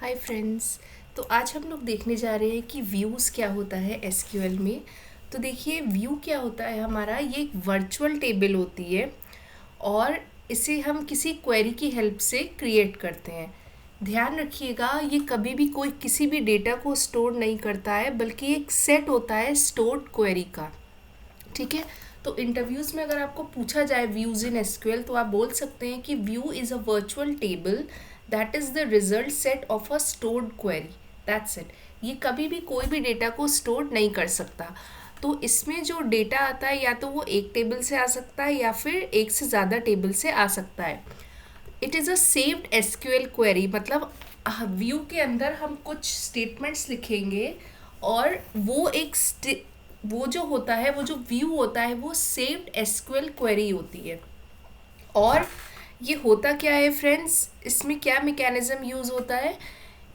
Hi friends. तो आज हम लोग देखने जा रहे हैं कि व्यूज़ क्या होता है एसक्यूएल में। तो देखिए व्यू क्या होता है हमारा, ये एक वर्चुअल टेबल होती है और इसे हम किसी क्वेरी की हेल्प से क्रिएट करते हैं। ध्यान रखिएगा, ये कभी भी कोई किसी भी डेटा को स्टोर नहीं करता है, बल्कि एक सेट होता है स्टोर्ड क्वेरी का। ठीक है। तो इंटरव्यूज़ में अगर आपको पूछा जाए व्यूज़ इन एसक्यूएल, तो आप बोल सकते हैं कि view is a virtual table that is the result set of a stored query. That's it. ये कभी भी कोई भी डेटा को स्टोर नहीं कर सकता। तो इसमें जो डेटा आता है या तो वो एक टेबल से आ सकता है या फिर एक से ज़्यादा टेबल से आ सकता है। It is a saved SQL query, मतलब व्यू के अंदर हम कुछ स्टेटमेंट्स लिखेंगे और वो जो होता है, वो जो व्यू होता है, वो सेव्ड एसक्यूएल क्वेरी होती है। और ये होता क्या है फ्रेंड्स, इसमें क्या मैकेनिज्म यूज़ होता है,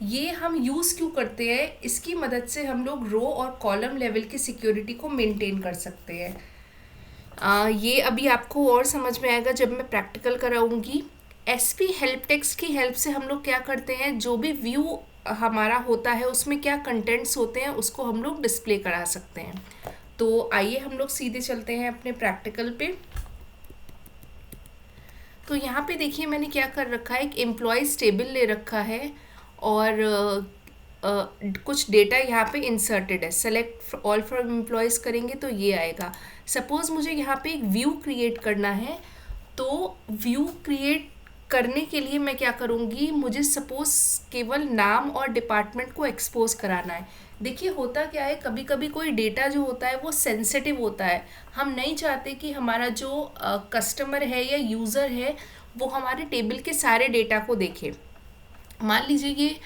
ये हम यूज़ क्यों करते हैं, इसकी मदद से हम लोग रो और कॉलम लेवल की सिक्योरिटी को मेंटेन कर सकते हैं। ये अभी आपको और समझ में आएगा जब मैं प्रैक्टिकल कराऊंगी। एसपी हेल्प टेक्स्ट की हेल्प से हम लोग क्या करते हैं, जो भी व्यू हमारा होता है उसमें क्या कंटेंट्स होते हैं उसको हम लोग डिस्प्ले करा सकते हैं। तो आइए हम लोग सीधे चलते हैं अपने प्रैक्टिकल पे। तो यहाँ पे देखिए मैंने क्या कर रखा है, एक एम्प्लॉयज़ टेबल ले रखा है और कुछ डेटा यहाँ पे इंसर्टेड है। सेलेक्ट ऑल फ्रॉम एम्प्लॉयज़ करेंगे तो ये आएगा। सपोज़ मुझे यहाँ पे एक व्यू क्रिएट करना है, तो व्यू क्रिएट करने के लिए मैं क्या करूँगी, मुझे सपोज़ केवल नाम और डिपार्टमेंट को एक्सपोज कराना है। देखिए होता क्या है, कभी कभी कोई डेटा जो होता है वो सेंसिटिव होता है। हम नहीं चाहते कि हमारा जो कस्टमर है या यूज़र है वो हमारे टेबल के सारे डेटा को देखे। मान लीजिए ये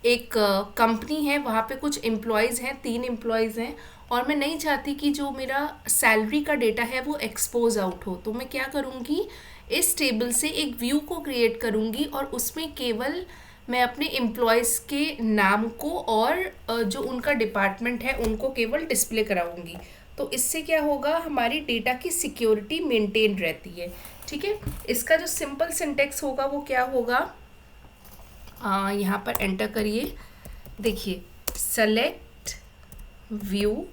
एक कंपनी है, वहाँ पे कुछ एम्प्लॉयज़ हैं, 3 एम्प्लॉयज़ हैं और मैं नहीं चाहती कि जो मेरा सैलरी का डेटा है वो एक्सपोज आउट हो। तो मैं क्या करूँगी, इस टेबल से एक व्यू को क्रिएट करूँगी और उसमें केवल मैं अपने एम्प्लॉयज़ के नाम को और जो उनका डिपार्टमेंट है उनको केवल डिस्प्ले कराऊँगी। तो इससे क्या होगा, हमारी डेटा की सिक्योरिटी मेंटेन रहती है। ठीक है। इसका जो सिंपल सिंटेक्स होगा वो क्या होगा, यहाँ पर एंटर करिए। देखिए सेलेक्ट व्यू,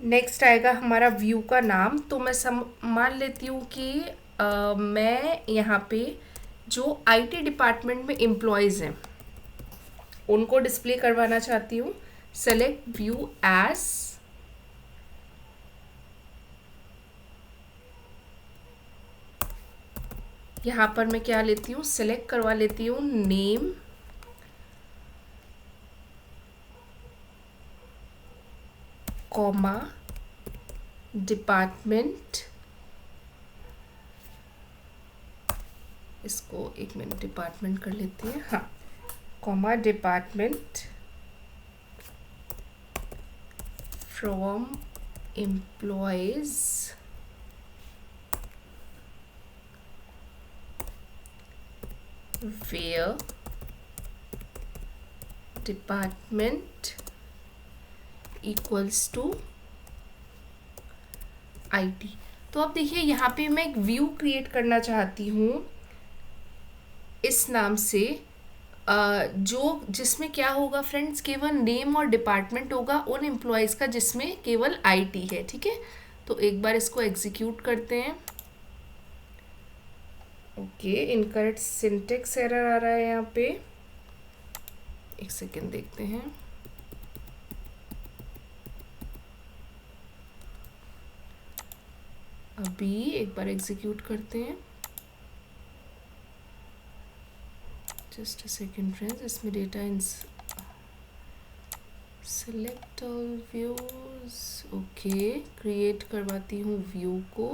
नेक्स्ट आएगा हमारा व्यू का नाम। तो मैं मान लेती हूँ कि मैं यहाँ पे जो आईटी डिपार्टमेंट में एम्प्लॉयज़ हैं उनको डिस्प्ले करवाना चाहती हूँ। सेलेक्ट व्यू एज, यहाँ पर मैं क्या लेती हूँ, सेलेक्ट करवा लेती हूँ नेम, कॉमा, डिपार्टमेंट, इसको एक मिनट डिपार्टमेंट कर लेती है, हाँ, comma department from employees where department equals to IT. तो अब देखिए यहाँ पे मैं एक व्यू क्रिएट करना चाहती हूँ इस नाम से, जो जिसमें क्या होगा फ्रेंड्स, केवल नेम और डिपार्टमेंट होगा उन एम्प्लॉयज़ का जिसमें केवल आईटी है। ठीक है। तो एक बार इसको एग्जीक्यूट करते हैं। ओके, इनकरेक्ट सिंटेक्स एरर आ रहा है यहाँ पे, एक सेकेंड देखते हैं। अभी एक बार एग्जीक्यूट करते हैं। जस्ट अ सेकेंड फ्रेंड्स, इसमें data in select all views. Okay, create करवाती हूँ व्यू को।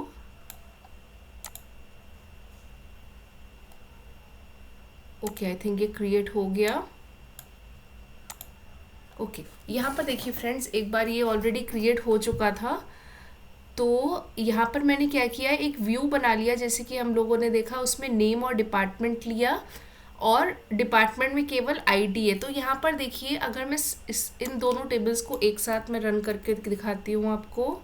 ओके, आई थिंक ये क्रिएट हो गया। ओके, यहाँ पर देखिए फ्रेंड्स, एक बार ये ऑलरेडी क्रिएट हो चुका था। तो यहाँ पर मैंने क्या किया, एक व्यू बना लिया, जैसे कि हम लोगों ने देखा उसमें नेम और डिपार्टमेंट लिया और डिपार्टमेंट में केवल आईडी है। तो यहाँ पर देखिए, अगर मैं इन दोनों टेबल्स को एक साथ में रन करके दिखाती हूँ आपको,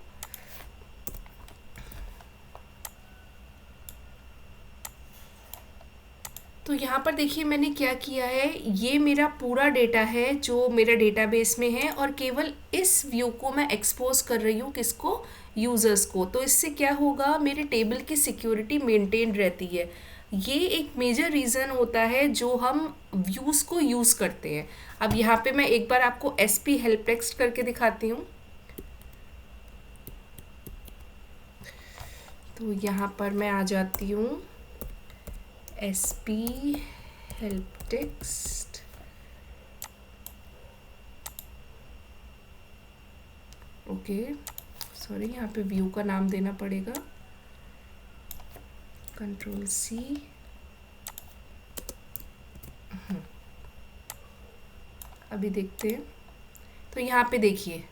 तो यहाँ पर देखिए मैंने क्या किया है, ये मेरा पूरा डेटा है जो मेरा डेटाबेस में है, और केवल इस व्यू को मैं एक्सपोज कर रही हूँ, किसको, यूज़र्स को। तो इससे क्या होगा, मेरे टेबल की सिक्योरिटी मेंटेन रहती है। ये एक मेजर रीज़न होता है जो हम व्यूज़ को यूज़ करते हैं। अब यहाँ पे मैं एक बार आपको SP हेल्प टेक्स्ट करके दिखाती हूँ। तो यहाँ पर मैं आ जाती हूँ, SP help text, okay sorry, यहाँ पे व्यू का नाम देना पड़ेगा, Ctrl+C। अभी देखते हैं। तो यहाँ पे देखिए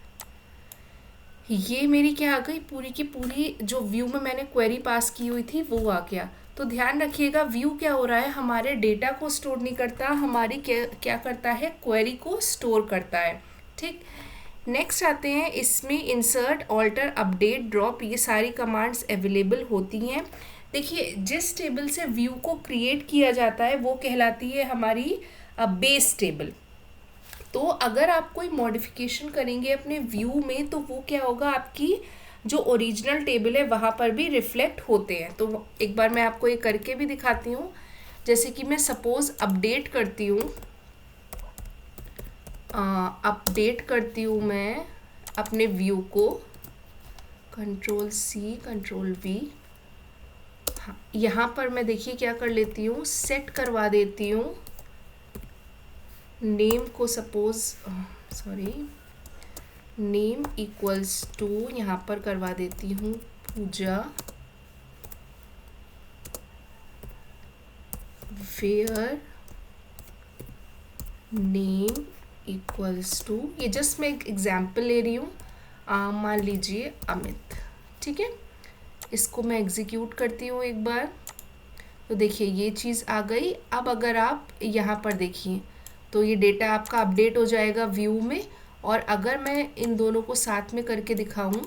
ये मेरी क्या आ गई, पूरी की पूरी जो व्यू में मैंने क्वेरी पास की हुई थी वो आ गया। तो ध्यान रखिएगा, व्यू क्या हो रहा है, हमारे डेटा को स्टोर नहीं करता, हमारी क्या करता है, क्वेरी को स्टोर करता है। ठीक, नेक्स्ट आते हैं, इसमें इंसर्ट, ऑल्टर, अपडेट, ड्रॉप, ये सारी कमांड्स अवेलेबल होती हैं। देखिए जिस टेबल से व्यू को क्रिएट किया जाता है वो कहलाती है हमारी बेस टेबल। तो अगर आप कोई मॉडिफिकेशन करेंगे अपने व्यू में तो वो क्या होगा, आपकी जो ओरिजिनल टेबल है वहाँ पर भी रिफ्लेक्ट होते हैं। तो एक बार मैं आपको ये करके भी दिखाती हूँ। जैसे कि मैं सपोज अपडेट करती हूँ, मैं अपने व्यू को, Ctrl+C Ctrl+V। हाँ, यहाँ पर मैं देखिए क्या कर लेती हूँ, सेट करवा देती हूँ नेम को, सपोज नेम इक्वल्स टू, यहाँ पर करवा देती हूँ पूजा, वेयर नेम इक्वल्स टू, ये जस्ट मैं एक एग्जाम्पल ले रही हूँ, मान लीजिए अमित। ठीक है, इसको मैं एग्जीक्यूट करती हूँ एक बार। तो देखिए ये चीज़ आ गई। अब अगर आप यहाँ पर देखिए तो ये डेटा आपका अपडेट हो जाएगा व्यू में। और अगर मैं इन दोनों को साथ में करके दिखाऊं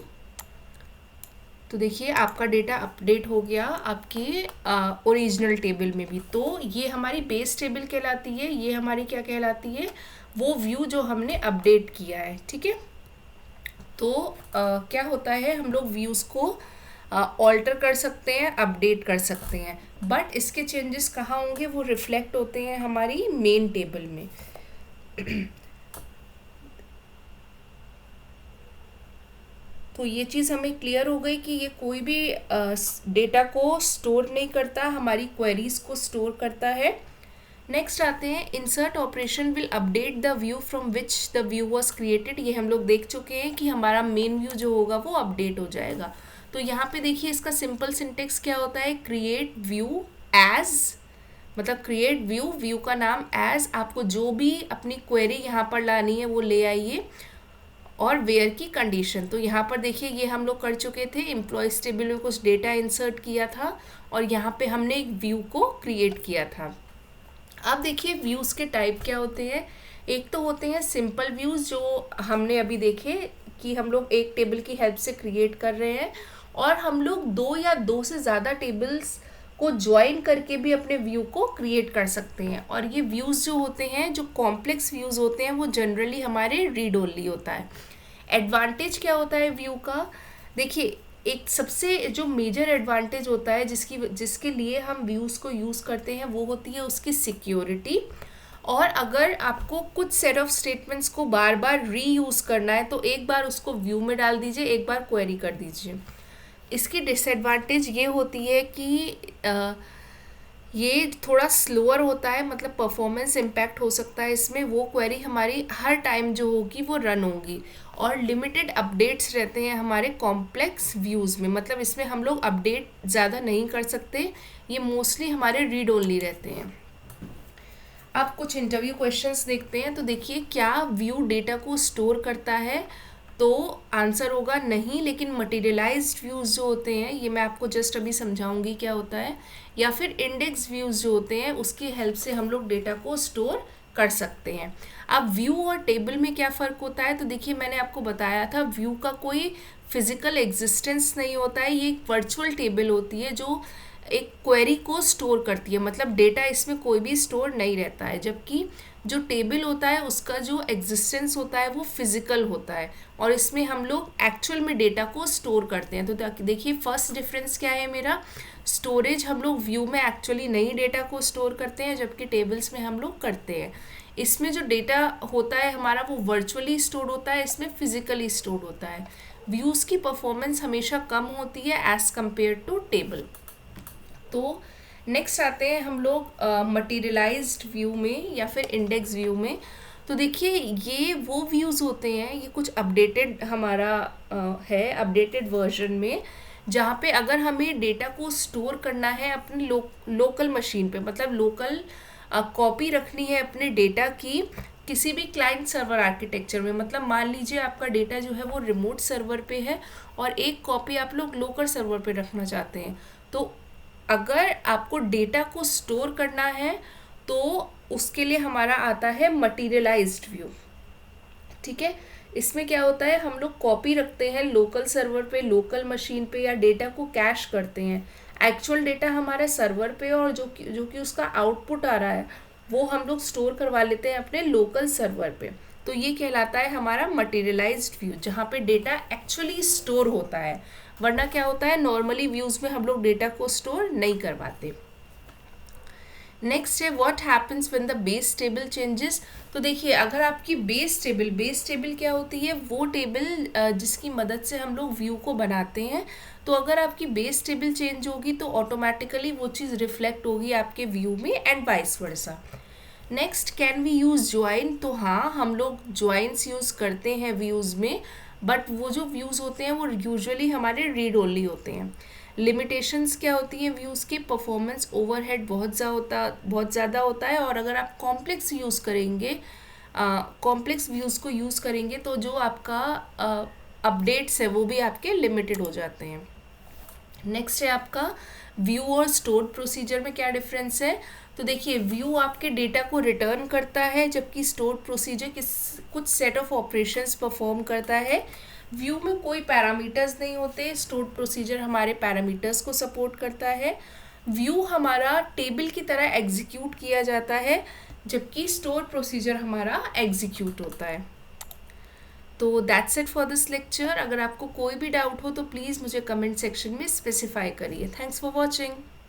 तो देखिए आपका डेटा अपडेट हो गया आपकी ओरिजिनल टेबल में भी। तो ये हमारी बेस टेबल कहलाती है, ये हमारी क्या कहलाती है, वो व्यू जो हमने अपडेट किया है। ठीक है, तो क्या होता है, हम लोग व्यूज़ को ऑल्टर कर सकते हैं, अपडेट कर सकते हैं, बट इसके चेंजेस कहाँ होंगे, वो रिफ्लेक्ट होते हैं हमारी मेन टेबल में। तो ये चीज़ हमें क्लियर हो गई कि ये कोई भी डेटा को स्टोर नहीं करता, हमारी क्वेरीज को स्टोर करता है। नेक्स्ट आते हैं, insert operation will update the view from which the view was created. ये हम लोग देख चुके हैं कि हमारा मेन व्यू जो होगा वो अपडेट हो जाएगा। तो यहाँ पे देखिए इसका सिंपल सिंटेक्स क्या होता है, क्रिएट व्यू एज, मतलब क्रिएट व्यू का नाम, एज आपको जो भी अपनी क्वेरी यहाँ पर लानी है वो ले आइए, और वेयर की कंडीशन। तो यहाँ पर देखिए ये हम लोग कर चुके थे, एम्प्लॉयज टेबल में कुछ डेटा इंसर्ट किया था और यहाँ पे हमने एक व्यू को क्रिएट किया था। अब देखिए व्यूज़ के टाइप क्या होते हैं। एक तो होते हैं सिंपल व्यूज़ जो हमने अभी देखे कि हम लोग एक टेबल की हेल्प से क्रिएट कर रहे हैं, और हम लोग दो या दो से ज़्यादा टेबल्स को ज्वाइन करके भी अपने व्यू को क्रिएट कर सकते हैं। और ये व्यूज़ जो होते हैं, जो कॉम्प्लेक्स व्यूज़ होते हैं, वो जनरली हमारे रीड ओनली होता है। एडवांटेज क्या होता है व्यू का, देखिए एक सबसे जो मेजर एडवांटेज होता है जिसके लिए हम व्यूज़ को यूज़ करते हैं वो होती है उसकी सिक्योरिटी। और अगर आपको कुछ सेट ऑफ स्टेटमेंट्स को बार बार रीयूज़ करना है तो एक बार उसको व्यू में डाल दीजिए, एक बार क्वेरी कर दीजिए। इसकी डिसएडवांटेज ये होती है कि ये थोड़ा स्लोअर होता है, मतलब परफॉर्मेंस इम्पैक्ट हो सकता है इसमें। वो क्वेरी हमारी हर टाइम जो होगी वो रन होगी, और लिमिटेड अपडेट्स रहते हैं हमारे कॉम्प्लेक्स व्यूज़ में, मतलब इसमें हम लोग अपडेट ज़्यादा नहीं कर सकते, ये मोस्टली हमारे रीड ओनली रहते हैं। अब कुछ इंटरव्यू क्वेश्चंस देखते हैं। तो देखिए क्या व्यू डेटा को स्टोर करता है, तो आंसर होगा नहीं, लेकिन मटेरियलाइज्ड व्यूज़ जो होते हैं, ये मैं आपको जस्ट अभी समझाऊंगी क्या होता है, या फिर इंडेक्स व्यूज़ जो होते हैं उसकी हेल्प से हम लोग डेटा को स्टोर कर सकते हैं। अब व्यू और टेबल में क्या फ़र्क होता है, तो देखिए मैंने आपको बताया था व्यू का कोई फिजिकल एग्जिस्टेंस नहीं होता है, ये एक वर्चुअल टेबल होती है जो एक क्वेरी को स्टोर करती है, मतलब डेटा इसमें कोई भी स्टोर नहीं रहता है, जबकि जो टेबल होता है उसका जो एग्जिस्टेंस होता है वो फिजिकल होता है, और इसमें हम लोग एक्चुअल में डेटा को स्टोर करते हैं। तो देखिए फर्स्ट डिफरेंस क्या है मेरा, स्टोरेज हम लोग व्यू में एक्चुअली नई डेटा को स्टोर करते हैं, जबकि टेबल्स में हम लोग करते हैं। इसमें जो डेटा होता है हमारा वो वर्चुअली स्टोर होता है, इसमें फिजिकली स्टोर होता है। व्यूज़ की परफॉर्मेंस हमेशा कम होती है एज़ कम्पेयर टू टेबल। तो नेक्स्ट आते हैं हम लोग मटीरियलाइज्ड व्यू में या फिर इंडेक्स व्यू में। तो देखिए ये वो व्यूज़ होते हैं, ये कुछ अपडेटेड हमारा है, अपडेटेड वर्जन में, जहाँ पे अगर हमें डेटा को स्टोर करना है अपनी लोकल मशीन पे, मतलब लोकल कॉपी रखनी है अपने डेटा की किसी भी क्लाइंट सर्वर आर्किटेक्चर में। मतलब मान लीजिए आपका डेटा जो है वो रिमोट सर्वर पे है और एक कॉपी आप लोग लोकल सर्वर पे रखना चाहते हैं। तो अगर आपको डेटा को स्टोर करना है तो उसके लिए हमारा आता है मटीरियलाइज्ड व्यू। ठीक है, इसमें क्या होता है, हम लोग कॉपी रखते हैं लोकल सर्वर पे, लोकल मशीन पे, या डेटा को कैश करते हैं। एक्चुअल डेटा हमारे सर्वर पे और जो कि उसका आउटपुट आ रहा है वो हम लोग स्टोर करवा लेते हैं अपने लोकल सर्वर पे। तो ये कहलाता है हमारा मटीरियलाइज्ड व्यू, जहाँ पे डेटा एक्चुअली स्टोर होता है। वरना क्या होता है, नॉर्मली व्यूज़ में हम लोग डेटा को स्टोर नहीं करवाते। नेक्स्ट है what happens when the base table changes. तो देखिए अगर आपकी बेस टेबल क्या होती है, वो टेबल जिसकी मदद से हम लोग व्यू को बनाते हैं। तो अगर आपकी बेस टेबल चेंज होगी तो ऑटोमेटिकली वो चीज़ रिफ्लेक्ट होगी आपके व्यू में, and vice versa. Next, can we use join. तो हाँ, हम लोग ज्वाइंस यूज़ करते हैं व्यूज़ में, बट वो जो व्यूज़ होते हैं वो यूजुअली हमारे रीड ओनली होते हैं। लिमिटेशंस क्या होती हैं व्यूज़ की, परफॉर्मेंस ओवरहेड बहुत ज़्यादा होता है, और अगर आप कॉम्प्लेक्स यूज़ करेंगे, कॉम्प्लेक्स व्यूज़ को यूज़ करेंगे तो जो आपका अपडेट्स है वो भी आपके लिमिटेड हो जाते हैं। नेक्स्ट है आपका व्यू और स्टोर्ड प्रोसीजर में क्या डिफरेंस है। तो देखिए व्यू आपके डेटा को रिटर्न करता है, जबकि स्टोर्ड प्रोसीजर कुछ सेट ऑफ ऑपरेशंस परफॉर्म करता है। व्यू में कोई पैरामीटर्स नहीं होते, स्टोर्ड प्रोसीजर हमारे पैरामीटर्स को सपोर्ट करता है। व्यू हमारा टेबल की तरह एग्जीक्यूट किया जाता है, जबकि स्टोर्ड प्रोसीजर हमारा एग्जीक्यूट होता है। तो that's it for this lecture. अगर आपको कोई भी डाउट हो तो प्लीज़ मुझे कमेंट सेक्शन में स्पेसिफाई करिए। Thanks for watching.